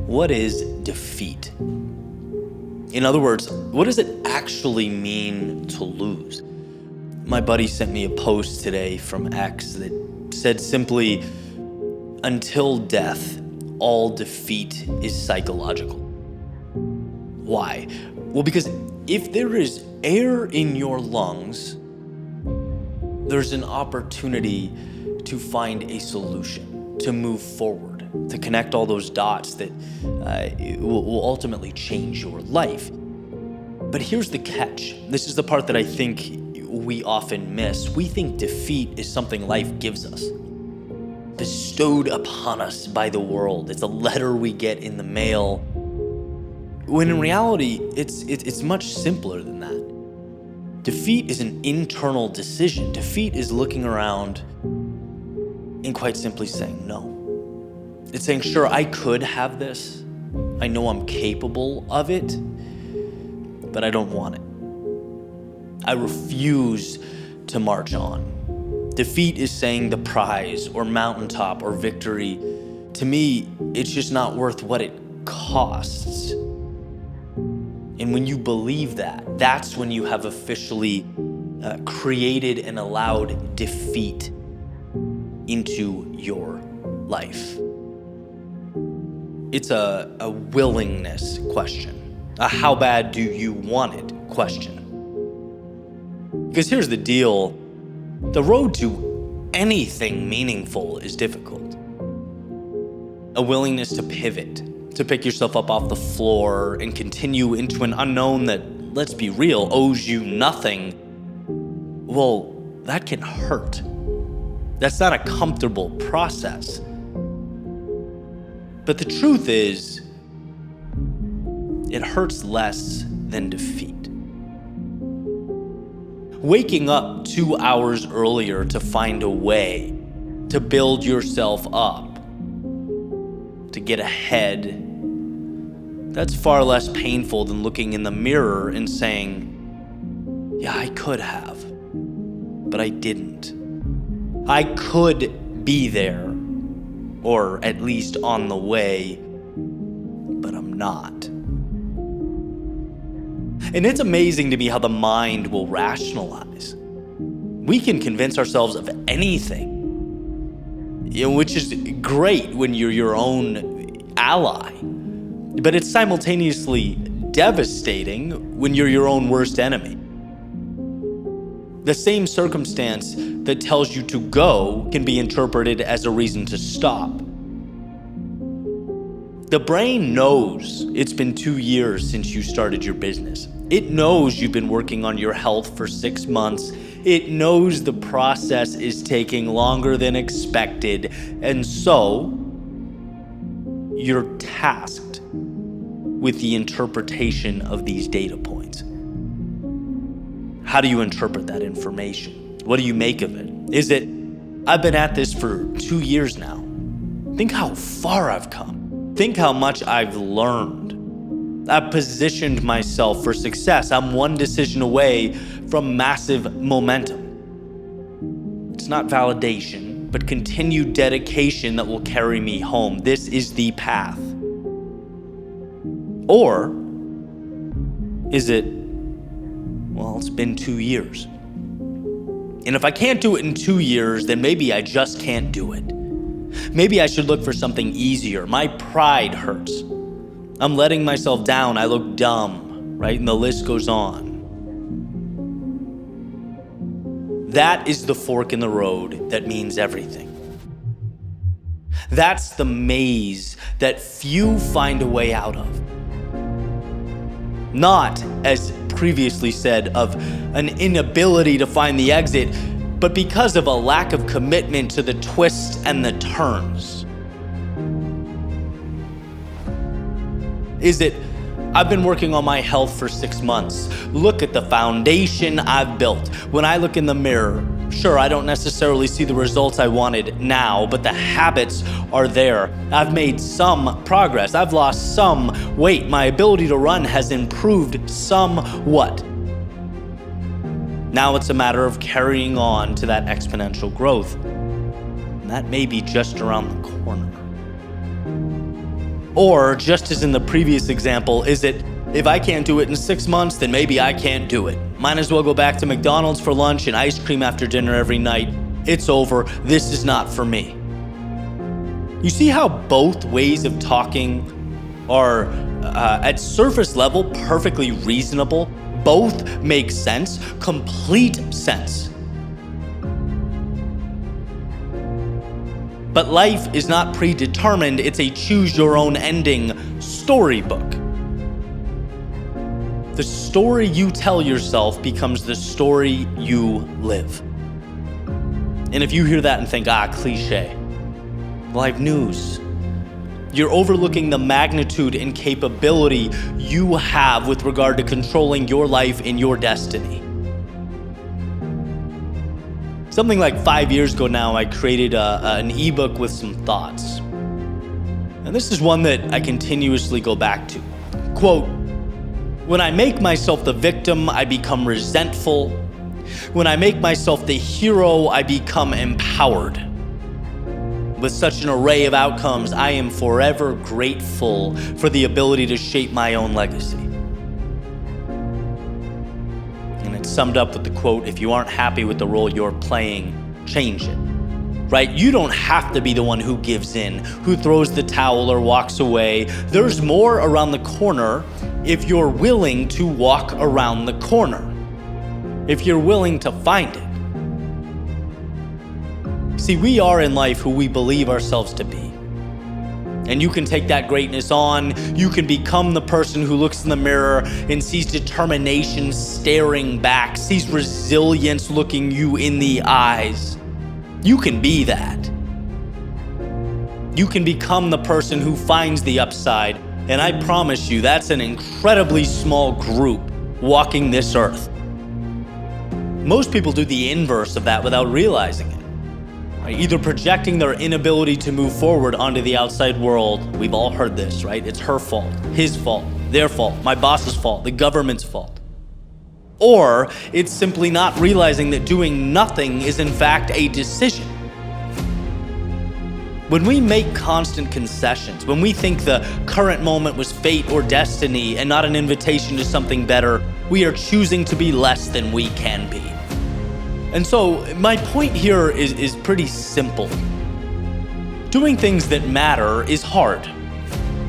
what is defeat? In other words, what does it actually mean to lose? My buddy sent me a post today from X that said simply, "Until death, all defeat is psychological." Why? Well, because if there is air in your lungs, there's an opportunity to find a solution, to move forward, to connect all those dots that will ultimately change your life. But here's the catch. This is the part that I think we often miss. We think defeat is something life gives us, bestowed upon us by the world. It's a letter we get in the mail, when in reality, it's much simpler than that. Defeat is an internal decision. Defeat is looking around and quite simply saying no. It's saying, sure, I could have this. I know I'm capable of it, but I don't want it. I refuse to march on. Defeat is saying the prize or mountaintop or victory, to me, it's just not worth what it costs. And when you believe that, that's when you have officially created and allowed defeat into your life. It's a willingness question, a how bad do you want it question. Because here's the deal, the road to anything meaningful is difficult. A willingness to pivot, to pick yourself up off the floor and continue into an unknown that, let's be real, owes you nothing. Well, that can hurt. That's not a comfortable process. But the truth is, it hurts less than defeat. Waking up 2 hours earlier to find a way to build yourself up, to get ahead, that's far less painful than looking in the mirror and saying, yeah, I could have, but I didn't. I could be there, or at least on the way, but I'm not. And it's amazing to me how the mind will rationalize. We can convince ourselves of anything, which is great when you're your own ally. But it's simultaneously devastating when you're your own worst enemy. The same circumstance that tells you to go can be interpreted as a reason to stop. The brain knows it's been 2 years since you started your business. It knows you've been working on your health for 6 months. It knows the process is taking longer than expected. And so, you're tasked with the interpretation of these data points. How do you interpret that information? What do you make of it? Is it, I've been at this for 2 years now. Think how far I've come. Think how much I've learned. I've positioned myself for success. I'm one decision away from massive momentum. It's not validation, but continued dedication that will carry me home. This is the path. Or is it, well, it's been 2 years. And if I can't do it in 2 years, then maybe I just can't do it. Maybe I should look for something easier. My pride hurts. I'm letting myself down. I look dumb, right? And the list goes on. That is the fork in the road that means everything. That's the maze that few find a way out of. Not, as previously said, of an inability to find the exit, but because of a lack of commitment to the twists and the turns. Is it, I've been working on my health for 6 months. Look at the foundation I've built. When I look in the mirror, sure, I don't necessarily see the results I wanted now, but the habits are there. I've made some progress. I've lost some weight. My ability to run has improved somewhat. Now it's a matter of carrying on to that exponential growth. And that may be just around the corner. Or, just as in the previous example, is it, if I can't do it in 6 months, then maybe I can't do it. Might as well go back to McDonald's for lunch and ice cream after dinner every night. It's over. This is not for me. You see how both ways of talking are, at surface level, perfectly reasonable? Both make sense, complete sense. But life is not predetermined, it's a choose-your-own-ending storybook. The story you tell yourself becomes the story you live. And if you hear that and think, cliche, well, I have news. You're overlooking the magnitude and capability you have with regard to controlling your life and your destiny. Something like 5 years ago now, I created an ebook with some thoughts. And this is one that I continuously go back to. Quote, "When I make myself the victim, I become resentful. When I make myself the hero, I become empowered. With such an array of outcomes, I am forever grateful for the ability to shape my own legacy." And it's summed up with the quote, "If you aren't happy with the role you're playing, change it." Right? You don't have to be the one who gives in, who throws the towel or walks away. There's more around the corner if you're willing to walk around the corner, if you're willing to find it. See, we are in life who we believe ourselves to be. And you can take that greatness on. You can become the person who looks in the mirror and sees determination staring back, sees resilience looking you in the eyes. You can be that. You can become the person who finds the upside. And I promise you, that's an incredibly small group walking this earth. Most people do the inverse of that without realizing it. Either projecting their inability to move forward onto the outside world. We've all heard this, right? It's her fault, his fault, their fault, my boss's fault, the government's fault. Or it's simply not realizing that doing nothing is in fact a decision. When we make constant concessions, when we think the current moment was fate or destiny and not an invitation to something better, we are choosing to be less than we can be. And so my point here is pretty simple. Doing things that matter is hard.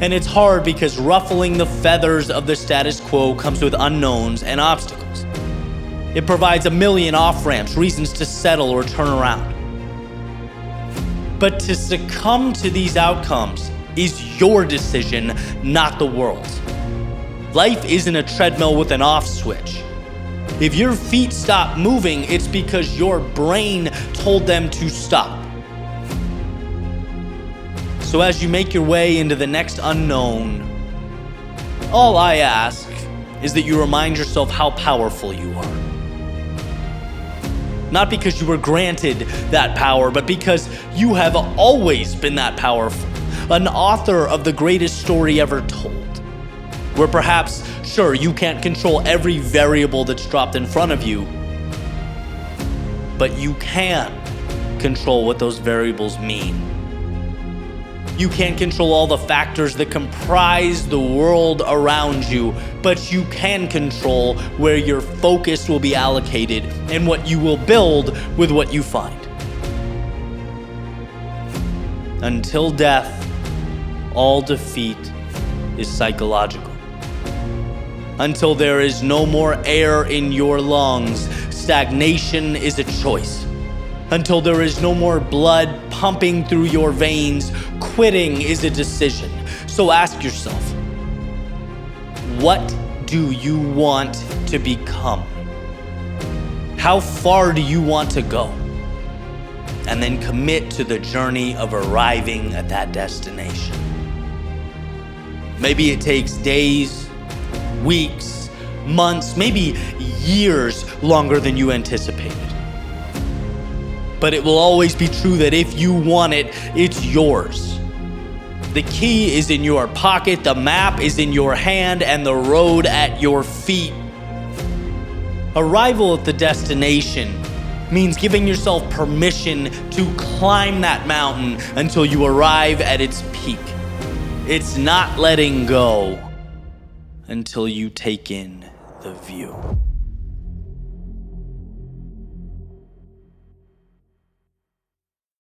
And it's hard because ruffling the feathers of the status quo comes with unknowns and obstacles. It provides a million off-ramps, reasons to settle or turn around. But to succumb to these outcomes is your decision, not the world's. Life isn't a treadmill with an off switch. If your feet stop moving, it's because your brain told them to stop. So as you make your way into the next unknown, all I ask is that you remind yourself how powerful you are. Not because you were granted that power, but because you have always been that powerful. An author of the greatest story ever told. Where perhaps, sure, you can't control every variable that's dropped in front of you, but you can control what those variables mean. You can't control all the factors that comprise the world around you, but you can control where your focus will be allocated and what you will build with what you find. Until death, all defeat is psychological. Until there is no more air in your lungs, stagnation is a choice. Until there is no more blood pumping through your veins, quitting is a decision. So ask yourself, what do you want to become? How far do you want to go? And then commit to the journey of arriving at that destination. Maybe it takes days, weeks, months, maybe years longer than you anticipated. But it will always be true that if you want it, it's yours. The key is in your pocket, the map is in your hand, and the road at your feet. Arrival at the destination means giving yourself permission to climb that mountain until you arrive at its peak. It's not letting go until you take in the view.